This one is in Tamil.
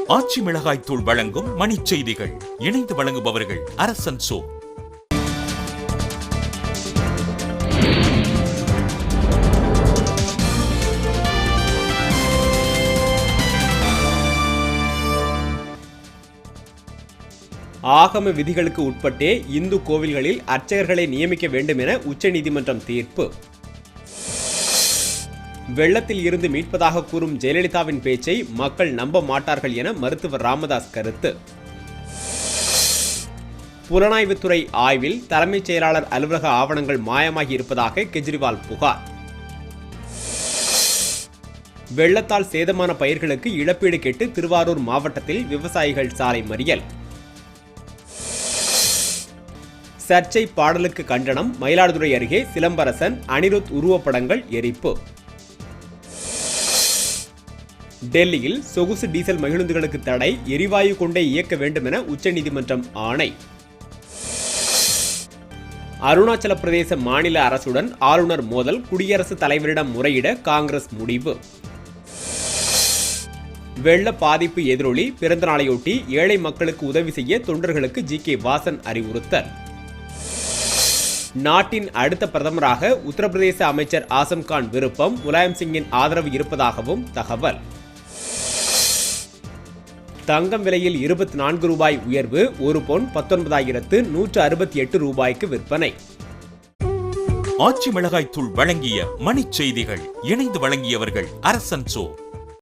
ஆச்சி மிளகாய் தூள் வழங்கும் மணிச் செய்திகள். இணைந்து வழங்குபவர்கள் அரசன் சோ. ஆகம விதிகளுக்கு உட்பட்டே இந்து கோவில்களில் அர்ச்சகர்களை நியமிக்க வேண்டும் என உச்சநீதிமன்றம் தீர்ப்பு. வெள்ளத்தில் இருந்து மீட்பதாக கூறும் ஜெயலலிதாவின் பேச்சை மக்கள் நம்ப மாட்டார்கள் என மருத்துவர் ராமதாஸ் கருத்து. புலனாய்வுத்துறை ஆய்வில் தலைமைச் செயலாளர் அலுவலக ஆவணங்கள் மாயமாகி இருப்பதாக கெஜ்ரிவால் புகார். வெள்ளத்தால் சேதமான பயிர்களுக்கு இழப்பீடு கேட்டு திருவாரூர் மாவட்டத்தில் விவசாயிகள் சாலை மறியல். சர்ச்சை பாடலுக்கு கண்டனம். மயிலாடுதுறை அருகே சிலம்பரசன், அனிருத் உருவப்படங்கள் எரிப்பு. டெல்லியில் சொகுசு டீசல் மகிழுந்துகளுக்கு தடை. எரிவாயு கொண்டே இயக்க வேண்டும் என உச்சநீதிமன்றம் ஆணை. அருணாச்சல பிரதேச மாநில அரசுடன் ஆளுநர் மோதல். குடியரசுத் தலைவரிடம் முறையிட காங்கிரஸ் முடிவு. வெள்ள பாதிப்பு எதிரொலி. பிறந்த நாளையொட்டி ஏழை மக்களுக்கு உதவி செய்ய தொண்டர்களுக்கு ஜி.கே. வாசன் அறிவுறுத்தல். நாட்டின் அடுத்த பிரதமராக உத்தரப்பிரதேச அமைச்சர் ஆசம்கான் விருப்பம். முலாயம் சிங்கின் ஆதரவு இருப்பதாகவும் தகவல். தங்கம் விலையில் 24 ரூபாய் உயர்வு. ஒரு பொன் 19,168 ரூபாய்க்கு விற்பனை. ஆச்சி மிளகாய் தூள் வழங்கிய மணிச் செய்திகள். இணைந்து வழங்கியவர்கள் அரசன் சோ.